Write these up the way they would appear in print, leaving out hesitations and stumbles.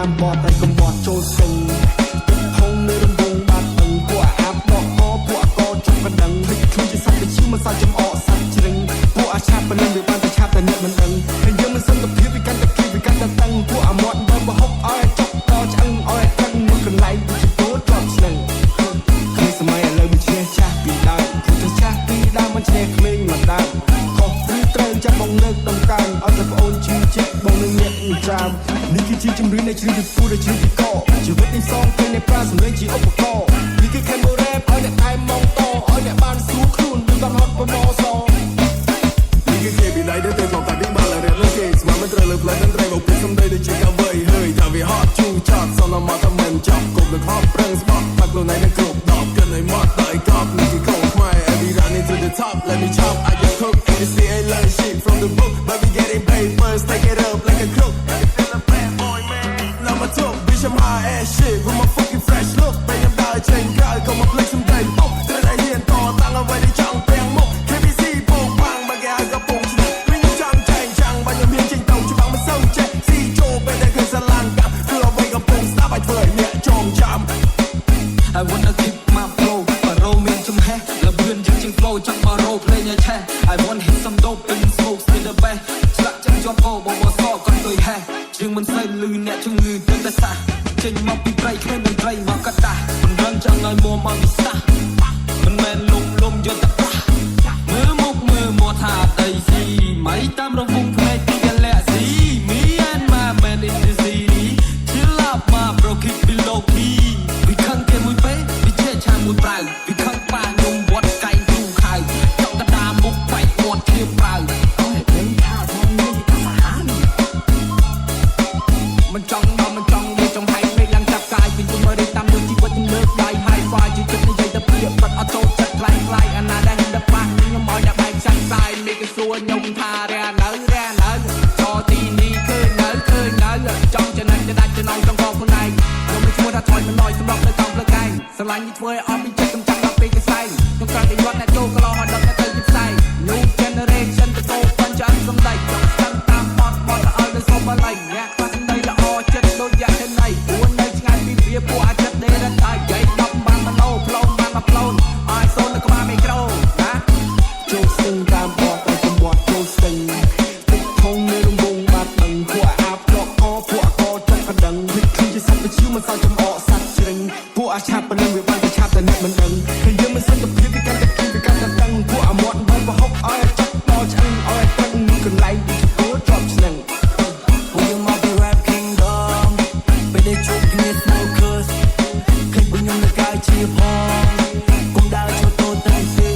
តាមបត់តែកំបត់ចូលស្ទឹងទឹកហុងនៅរំវងបាត់ដឹងពួកអាប់ដកអពួកអកជុំកណ្ដឹងភ្លេចខ្លួនជាសត្វទៅឈឺមិនសល់ចំអកសត្វជ្រឹងពួកអាឆាប់ប៉ុណ្ណឹងវាបានតែឆាប់តែអ្នកមិនដឹងហើយយើងមិនសន្តិភាពវាកាន់តែគីវាកាន់តែតឹងពួកអាមាត់បើបហុកឲ្យចុកតឆ្អឹងឲ្យតឹងមួយកន្លែងវាជាពោជាប់ឆ្នឹងគ្រាសម័យឥឡូវមិនឈ្នះចាស់ពីដើមគឺទៅចាស់ពីដើមមិនឈ្នះក្មេងមកដើមខុសឬត្រូវចាំបងលើកដំកើងឲ្យតែប្អូនជឿចិត្តបងនឹងញាក់ចាំនេះគឺជាជំរឿននៃជ្រឹងពីពូដែលជ្រឹងពីកជីវិតនេះសងពេលនៃប្រាសម្លេងជាឧបករណ៍នេះគឺ Cambo Rap ឲ្យអ្នកថែមងតឲ្យអ្នកបានស្រួលខ្លួនមិនបានហត់ប្រមសនេះគឺគេពីដៃទៅមកតែពីបាល់រ៉េបលើគេស្មានមិនត្រូវលើផ្លូវនឹងត្រូវមកពីសំដីដូចជាកាវៃហើយថាវាហត់ជូចត់សនមកតែមិនចាប់គប់លើខំប្រឹងស្បត់ថាខ្លួនឯងនឹងគ្រប់ដប់កាន់ឲ្យមកតែកប់នេះគឺកូនខ្មែរ Every running to the top let me chop I just cook this the I learn shit from the book but we getting paid first take it up like a crook Number two, bitch, I'm high ass shit with my fucking fresh look. Bang em đòi trên cài, còn một play some day. Từ đây hiện to, tăng ở vậy đi trong bèn mốc. KBC bùng bang, bà gà gặp bùng chừng. Mình chẳng chành chẳng, bao nhiêu miếng trình tàu chỉ bằng một sông chết. Si chô bên đây khơi ra lan cả. Cứ ở vậy gặp bùng, snap bài phơi nhẹ tròn chạm. I wanna keep my flow, but roll me trong hair. Là vươn những trình flow trong mà roll play nhà chair. I want hit some dope and smoke, still the best. Chạc chẳng cho cô, bò bò so, con tôi hair. យើងមិនស្អីលឺអ្នកជំងឺទាំងតែសាចេញមកពីព្រៃគ្មានតន្ត្រីមកកាតាមិនដឹងចង់ឲ្យមួមកវិសាមិនមែនលំយកតែប្រាស់មើលមុខមើលមកថាអីស៊ីមិនតាមរវងភ្នែកពី Galaxy Me and my man in the city Chill up my bro keep below key ពីខឹងគេមួយពេលពីជាឆាមួយប្រៅពីខឹងប៉ាខ្ញុំវត្តកៃគ្រូខៅចង់កដាមុខបែកមាត់ធៀបប្រៅអូយពេលថាផងនេះសាហាវមិនចង់មកមិនចង់វាចង់ហែកមេឡើងចាប់កាយពីជំរឿនតាមលើជីវិតខ្ញុំលើកដៃ High five ជីវិតនិយាយតែពីបាត់អត់ចូលចិត្តខ្លាំងខ្លាយអាណាដែលខ្ញុំប៉ះខ្ញុំឲ្យដាក់បែកចាក់សាយមេគេសួរខ្ញុំថារ៉ានៅចោទីនេះឃើញនៅចង់ចំណេញទៅដាច់ចំណងចង់កងខ្លួនឯងខ្ញុំមិនឈ្មោះថាថយមិនណយសម្រាប់ទៅតាមផ្លូវកាយស្រឡាញ់នេះធ្វើឲ្យអត់ពីចិត្តកំចាត់ដល់ពេលគេសែងខ្ញុំក្រៅតែយត់អ្នកចូលកន្លងឲ្យដល់អ្នកទៅជាផ្សាយ New generation ទៅចូលបញ្ចាំសំដីចង់ស្ដាំតាមបត់ឲ្យទៅសុំបល័យអ្នកខ្លះសំដីល្អចិត្តដូចយ៉ាក់ទៅណៃព្រោះនៅឆ្ងាយពីវាពួកអាចចិត្តដេរ៉ាតែយាយ10បានម៉ណូផ្លូនបានមកផ្លូនឲ្យសូននៅក្បាលមីក្រូណាចូលស្ទឹងតាមបត់ឲ្យកំបត់ចូលស្ទឹងទឹកធុងនៅរំវងបាត់ដឹងពួកអាប់ដកអពួកអកចុកកណ្ដឹងភ្លេចខ្លួនជាសត្វទៅឈឺមិនសល់ចំអកសត្វជ្រឹងពួកអាឆាប់ប៉ុណ្ណឹងវាបានតែឆាប់តែអ្នកមិនដឹងហើយយើងមិនសន្តិភាពវាកាន់តែគីវាកាន់តែតឹងពួកអាមាត់បើបហុកឲ្យចុកតឆ្អឹងឲ្យតឹងមួយកន្លែងវាជាពោជាប់ឆ្នឹងពួកយើងមកពី Rap Kingdom ពេលដែលជួបគ្នា Smokers ឃើញពួកខ្ញុំនៅកាយជាផងគុំដើរចូលតូនទៅទេ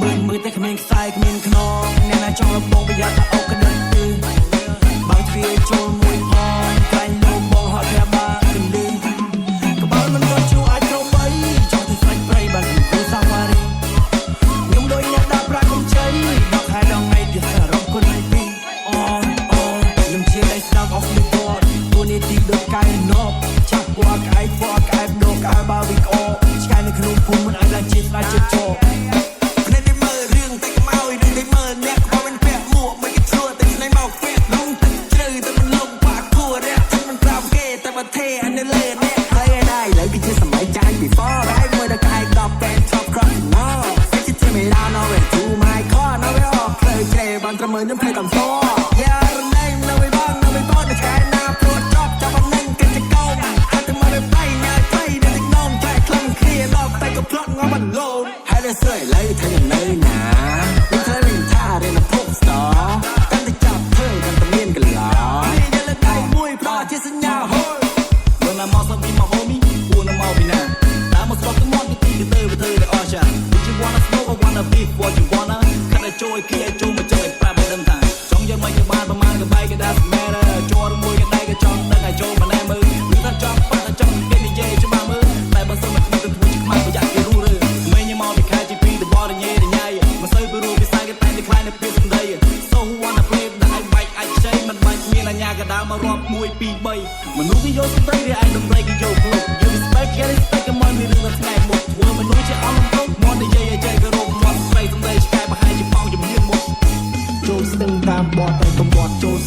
មើលតែគ្មានខ្សែគ្មានខ្នងអ្នកណាចង់របងប្រយ័ត្នតែអុកកណ្ដឹងទេបើទ្វារចូលមួយផងកាញ់លោបងហត់តែបាកណ្ដឹងក្បាលមិនក៏ជួអាចក្រុមបីចង់ទៅស្រាច់ព្រៃបានគូសាវ៉ារីខ្ញុំដូចអ្នកដើរប្រាក់កុំជ័យដល់ខែដល់ថ្ងៃទៀតរំគុណឲ្យពីខ្ញុំជាដៃស្ដាប់អស់ពីពណ៌ទូនេះទីដូចកែណប់ឆាប់ពណ៌ក្អែកដូកអើបើវិកអឆ្កែនៅក្នុងភូមិមិនអាចឡើងជាស្ដាច់ជិតចោភ្នែកមើលរឿងតែខ្មោយដូចតែមើលអ្នកក្បោមិនពាក់មួកមិនគេឈួរតែស្នៃមកពាក់លងទឹកជ្រៅតែមិនលងបាក់គួររះចិត្តមិនប្រាប់គេតែបើទេអានេះលេអ្នកហើយដែរឥឡូវគឺជាសម័យចាញ់ before ហើយមើលតែក្អែក10ពេន top cross no Say to me down now it to my car now we all play play បានត្រឹមខ្ញុំភ្លេចកំសយ៉ារំលែងនៅវិញបងនៅវិញបងតែឆ្កែណាព្រួតចប់ចាប់បំណឹងគេចកោមហើយទៅមកទៅផ្លៃញ៉ាយផ្លៃដែលទឹកនោមចែកខ្លាំងគ្នាដល់តែក៏ផ្លត់ងំមិនលោនហើយតែសើឥឡូវថាខ្ញុំនៅណាខ្ញុំធ្វើវិញថារៀនភព star កាន់តែចាប់ធ្វើកាន់តែមានកន្លងនេះយកលើដៃមួយប្រជាសញ្ញាហូលបើណាមកសុំពីមកហូមីពូណាមកពីណាតាមមកស្រុកទៅមកពីទីទៅទៅអស់ចា Would you wanna smoke or wanna beef what you wanna កាន់តែជួយគីឲ្យចូលមកចង់ឲ្យប្រាប់មិនដឹងថាចង់យកមកយកបានប្រមាណក៏បែកក៏ដាស់ matter ចូលមួយក៏ដៃក៏ចង់ដឹងឲ្យចូលមកណែមើលឬថាចង់ប៉ះតែចង់គេនិយាយច្បាស់មើលតែបើសិនមកទៅធ្វើជាខ្មាស់ប្រយ័ត្នគេរੂរើមេញមកពីខែទី2ទៅបរញ៉េញ៉ៃមកសូវពីរូបពីសាយគេតែតែខ្លាយនៅពេលសំដី So who wanna play ដាក់ឲ្យបែកអាចខ្ចីមិនបាច់មានអាញាក៏ដើរមករាប់1 2 3មនុស្សគេយកសំដីឬឯងដំរីគេយកខ្លួន You respect get respect ក៏មកមានរឿងដល់ថ្ងៃមុខធ្វើមនុស្សជាអស់លំទុកមកនិយាយឲ្យចេះគោរពមកស្រីសំដីឆ្កែប្រហែលជាប៉ោងជំនឿមុខចូលស្ទឹងតាមបត់តែកំបត់ចូល